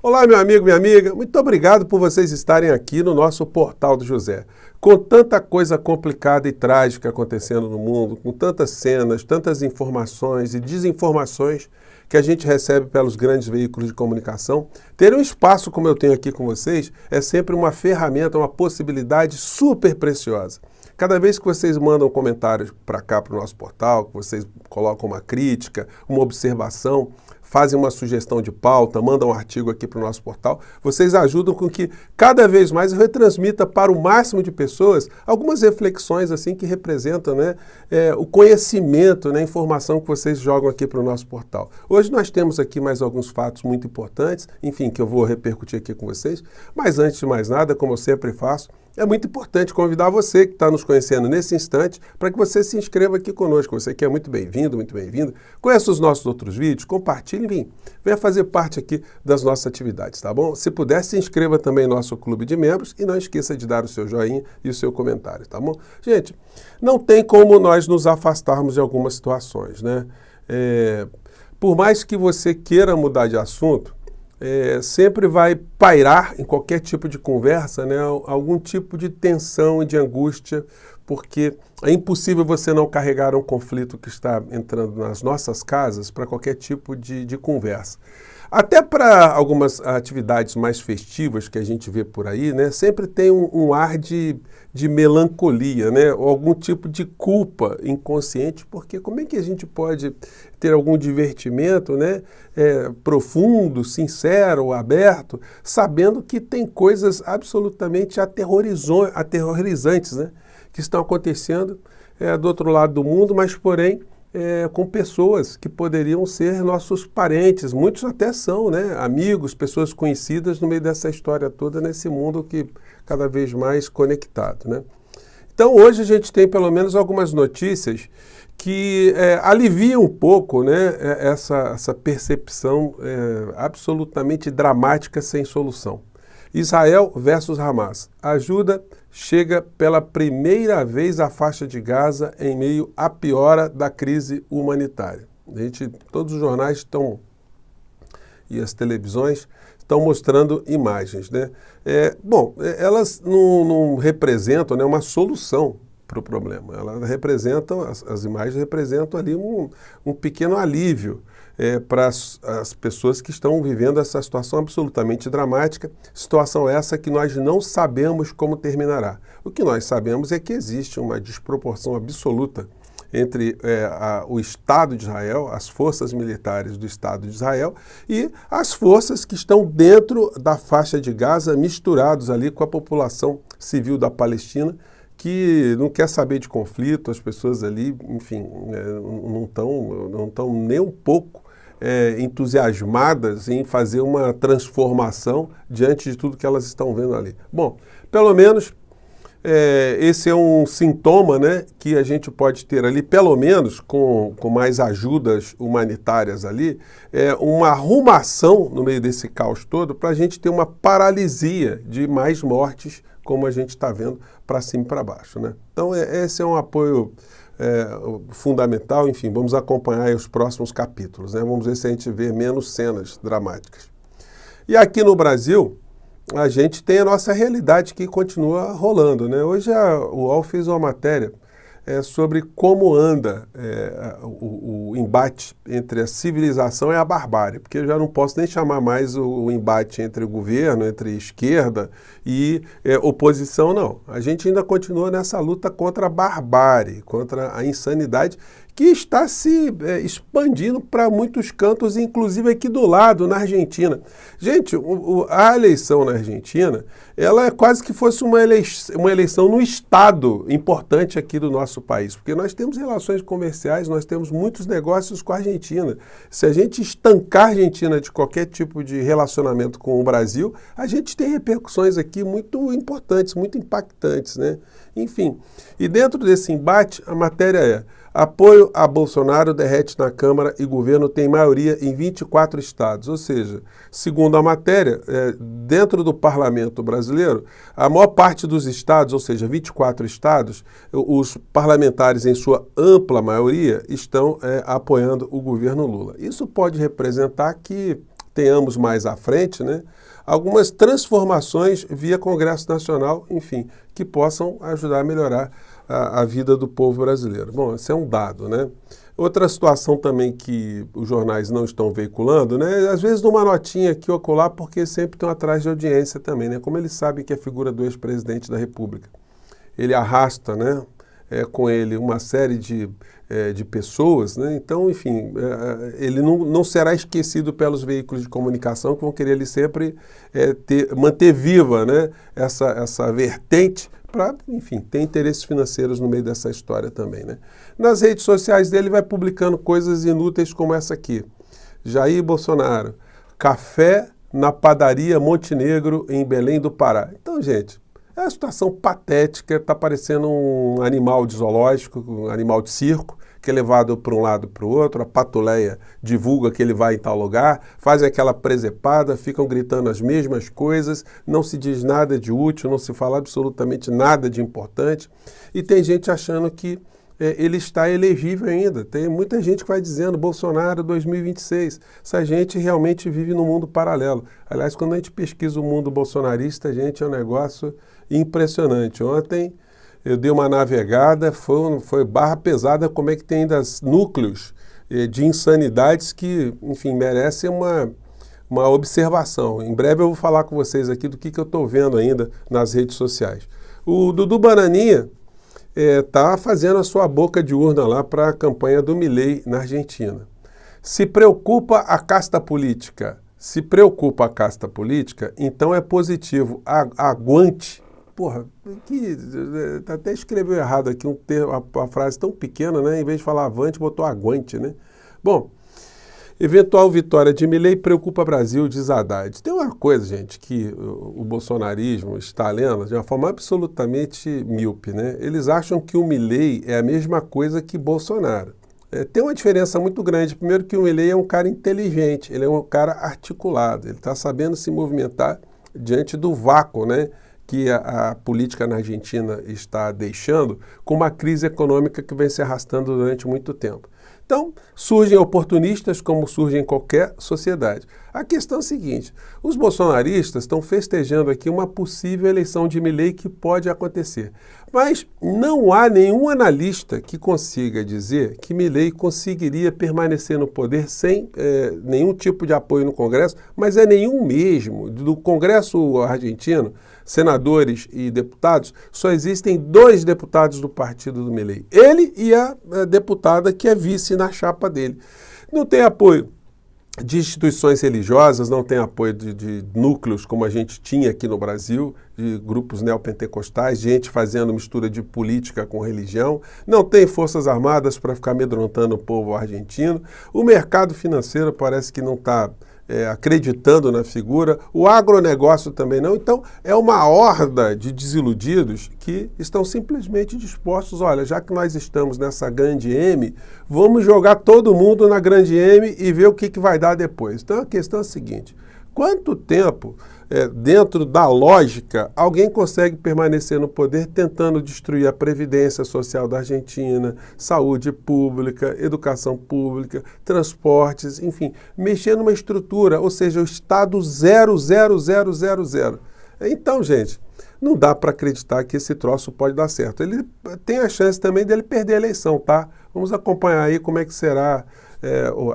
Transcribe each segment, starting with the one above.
Olá, meu amigo, minha amiga. Muito obrigado por vocês estarem aqui no nosso Portal do José. Com tanta coisa complicada e trágica acontecendo no mundo, com tantas cenas, tantas informações e desinformações que a gente recebe pelos grandes veículos de comunicação, ter um espaço como eu tenho aqui com vocês é sempre uma ferramenta, uma possibilidade super preciosa. Cada vez que vocês mandam comentários para cá, para o nosso portal, que vocês colocam uma crítica, uma observação, fazem uma sugestão de pauta, mandam um artigo aqui para o nosso portal, vocês ajudam com que cada vez mais eu retransmita para o máximo de pessoas algumas reflexões assim que representam, o conhecimento, a informação que vocês jogam aqui para o nosso portal. Hoje nós temos aqui mais alguns fatos muito importantes, enfim, que eu vou repercutir aqui com vocês, mas antes de mais nada, como eu sempre faço, é muito importante convidar você que está nos conhecendo nesse instante para que você se inscreva aqui conosco. Você que é muito bem-vindo, muito bem-vinda. Conheça os nossos outros vídeos, compartilhe, venha fazer parte aqui das nossas atividades, tá bom? Se puder, se inscreva também no nosso clube de membros e não esqueça de dar o seu joinha e o seu comentário, tá bom? Gente, não tem como nós nos afastarmos de algumas situações, né? Por mais que você queira mudar de assunto, sempre vai pairar em qualquer tipo de conversa, algum tipo de tensão e de angústia, porque é impossível você não carregar um conflito que está entrando nas nossas casas para qualquer tipo de conversa. Até para algumas atividades mais festivas que a gente vê por aí, sempre tem um ar de melancolia, ou algum tipo de culpa inconsciente, porque como é que a gente pode ter algum divertimento, profundo, sincero, aberto, sabendo que tem coisas absolutamente aterrorizantes, que estão acontecendo do outro lado do mundo, mas porém com pessoas que poderiam ser nossos parentes, muitos até são, amigos, pessoas conhecidas no meio dessa história toda, nesse mundo que cada vez mais conectado, Então hoje a gente tem pelo menos algumas notícias que aliviam um pouco, essa percepção absolutamente dramática sem solução. Israel versus Hamas. Ajuda chega pela primeira vez à faixa de Gaza em meio à piora da crise humanitária. Todos os jornais e as televisões estão mostrando imagens, elas não representam uma solução para o problema. Elas representam, as imagens representam ali um pequeno alívio para as pessoas que estão vivendo essa situação absolutamente dramática, situação essa que nós não sabemos como terminará. O que nós sabemos é que existe uma desproporção absoluta entre o Estado de Israel, as forças militares do Estado de Israel e as forças que estão dentro da faixa de Gaza, misturados ali com a população civil da Palestina, que não quer saber de conflito, as pessoas ali, enfim, não estão nem um pouco entusiasmadas em fazer uma transformação diante de tudo que elas estão vendo ali. Bom, pelo menos esse é um sintoma que a gente pode ter ali, pelo menos com mais ajudas humanitárias ali, uma arrumação no meio desse caos todo para a gente ter uma paralisia de mais mortes, como a gente está vendo para cima e para baixo. Então esse é um apoio fundamental, enfim, vamos acompanhar aí os próximos capítulos, vamos ver se a gente vê menos cenas dramáticas. E aqui no Brasil, a gente tem a nossa realidade que continua rolando, Hoje o UOL fez uma matéria sobre como anda o embate entre a civilização e a barbárie, porque eu já não posso nem chamar mais o embate entre o governo, entre esquerda e oposição, não. A gente ainda continua nessa luta contra a barbárie, contra a insanidade, que está se expandindo para muitos cantos, inclusive aqui do lado, na Argentina. Gente, a eleição na Argentina, ela é quase que fosse uma eleição no estado importante aqui do nosso país, porque nós temos relações comerciais, nós temos muitos negócios com a Argentina. Se a gente estancar a Argentina de qualquer tipo de relacionamento com o Brasil, a gente tem repercussões aqui muito importantes, muito impactantes, Enfim, e dentro desse embate, a matéria apoio a Bolsonaro derrete na Câmara e governo tem maioria em 24 estados. Ou seja, segundo a matéria, dentro do parlamento brasileiro, a maior parte dos estados, ou seja, 24 estados, os parlamentares em sua ampla maioria estão apoiando o governo Lula. Isso pode representar que tenhamos mais à frente, né, algumas transformações via Congresso Nacional, enfim, que possam ajudar a melhorar a vida do povo brasileiro. Bom, esse é um dado, né? Outra situação também que os jornais não estão veiculando, né? Às vezes numa notinha aqui ou acolá, porque sempre estão atrás de audiência também, né? Como eles sabem que é a figura do ex-presidente da República, ele arrasta, né, com ele uma série de pessoas, né? Então, enfim, ele não será esquecido pelos veículos de comunicação que vão querer ele sempre manter viva, né, essa vertente para, enfim, ter interesses financeiros no meio dessa história também, né? Nas redes sociais dele vai publicando coisas inúteis como essa aqui. Jair Bolsonaro, café na padaria Montenegro em Belém do Pará. Então, gente, é uma situação patética, está parecendo um animal de zoológico, um animal de circo, que é levado para um lado e para o outro, a patuleia divulga que ele vai em tal lugar, fazem aquela presepada, ficam gritando as mesmas coisas, não se diz nada de útil, não se fala absolutamente nada de importante, e tem gente achando que ele está elegível ainda. Tem muita gente que vai dizendo Bolsonaro 2026. Essa gente realmente vive num mundo paralelo. Aliás, quando a gente pesquisa o mundo bolsonarista, gente, é um negócio impressionante. Ontem eu dei uma navegada, foi barra pesada, como é que tem ainda núcleos de insanidades que, enfim, merecem uma observação. Em breve eu vou falar com vocês aqui do que eu estou vendo ainda nas redes sociais. O Dudu Bananinha está fazendo a sua boca de urna lá para a campanha do Milei na Argentina. Se preocupa a casta política, então é positivo. Aguante. Porra, até escreveu errado aqui uma frase tão pequena, né? Em vez de falar avante, botou aguante, né? Bom, eventual vitória de Milei preocupa Brasil, diz Haddad. Tem uma coisa, gente, que o bolsonarismo está lendo de uma forma absolutamente míope, né? Eles acham que o Milei é a mesma coisa que Bolsonaro. Tem uma diferença muito grande. Primeiro que o Milei é um cara inteligente, ele é um cara articulado, ele está sabendo se movimentar diante do vácuo, né, que a política na Argentina está deixando, com uma crise econômica que vem se arrastando durante muito tempo. Então, surgem oportunistas como surge em qualquer sociedade. A questão é a seguinte, os bolsonaristas estão festejando aqui uma possível eleição de Milei que pode acontecer. Mas não há nenhum analista que consiga dizer que Milei conseguiria permanecer no poder sem nenhum tipo de apoio no Congresso, mas é nenhum mesmo. Do Congresso argentino, senadores e deputados, só existem 2 deputados do partido do Milei. Ele e a deputada que é vice na chapa dele. Não tem apoio de instituições religiosas, não tem apoio de núcleos como a gente tinha aqui no Brasil, de grupos neopentecostais, gente fazendo mistura de política com religião, não tem forças armadas para ficar amedrontando o povo argentino, o mercado financeiro parece que não está acreditando na figura, o agronegócio também não, então é uma horda de desiludidos que estão simplesmente dispostos, olha, já que nós estamos nessa grande M, vamos jogar todo mundo na grande M e ver o que vai dar depois. Então a questão é a seguinte, quanto tempo, dentro da lógica, alguém consegue permanecer no poder tentando destruir a Previdência Social da Argentina, saúde pública, educação pública, transportes, enfim, mexer numa estrutura, ou seja, o Estado 00000. Então, gente, não dá para acreditar que esse troço pode dar certo. Ele tem a chance também dele perder a eleição, tá? Vamos acompanhar aí como é que será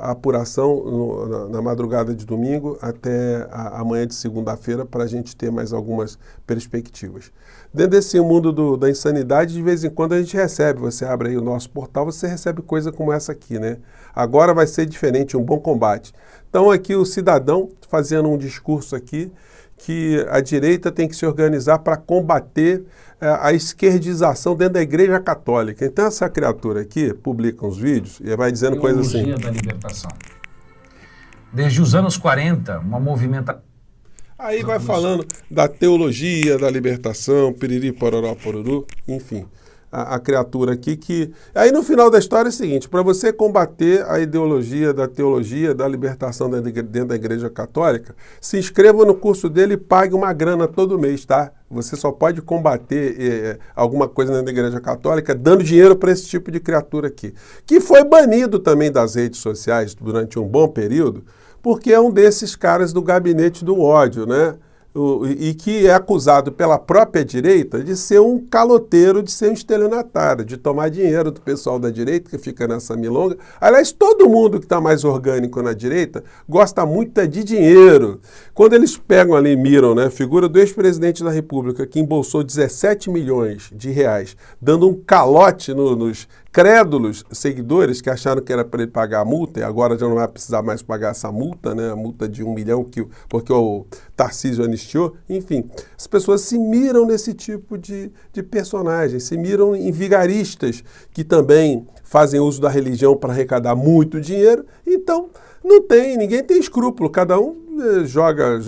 a apuração na madrugada de domingo até amanhã de segunda-feira para a gente ter mais algumas perspectivas. Dentro desse mundo da insanidade, de vez em quando a gente recebe, você abre aí o nosso portal, você recebe coisa como essa aqui, né? Agora vai ser diferente, um bom combate. Então aqui o cidadão fazendo um discurso aqui, que a direita tem que se organizar para combater a esquerdização dentro da Igreja Católica. Então essa criatura aqui publica uns vídeos e vai dizendo coisas assim. Teologia da libertação. Desde os anos 40, uma movimentação... Aí vai falando da teologia da libertação, piriri, pororó, poruru, enfim. A criatura aqui que... Aí no final da história é o seguinte, para você combater a ideologia da teologia da libertação dentro da Igreja Católica, se inscreva no curso dele e pague uma grana todo mês, tá? Você só pode combater alguma coisa dentro da Igreja Católica dando dinheiro para esse tipo de criatura aqui. Que foi banido também das redes sociais durante um bom período, porque é um desses caras do gabinete do ódio, né? E que é acusado pela própria direita de ser um caloteiro, de ser um estelionatário, de tomar dinheiro do pessoal da direita, que fica nessa milonga. Aliás, todo mundo que está mais orgânico na direita gosta muito de dinheiro. Quando eles pegam ali e miram, né, a figura do ex-presidente da República, que embolsou 17 milhões de reais, dando um calote nos crédulos seguidores que acharam que era para ele pagar a multa, e agora já não vai precisar mais pagar essa multa, né? A multa de 1 milhão, porque o Tarcísio anistiou. Enfim, as pessoas se miram nesse tipo de personagem, se miram em vigaristas que também fazem uso da religião para arrecadar muito dinheiro. Então, ninguém tem escrúpulo, cada um joga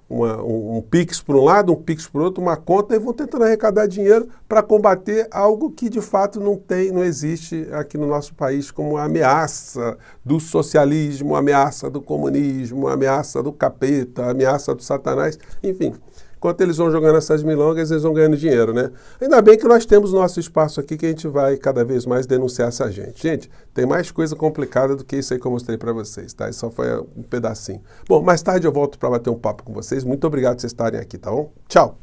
um Pix por um lado, um Pix por outro, uma conta, e vão tentando arrecadar dinheiro para combater algo que de fato não existe aqui no nosso país como a ameaça do socialismo, a ameaça do comunismo, a ameaça do capeta, a ameaça do Satanás, enfim. Enquanto eles vão jogando essas milongas, eles vão ganhando dinheiro, né? Ainda bem que nós temos nosso espaço aqui, que a gente vai cada vez mais denunciar essa gente. Gente, tem mais coisa complicada do que isso aí que eu mostrei para vocês, tá? Isso só foi um pedacinho. Bom, mais tarde eu volto para bater um papo com vocês. Muito obrigado por vocês estarem aqui, tá bom? Tchau!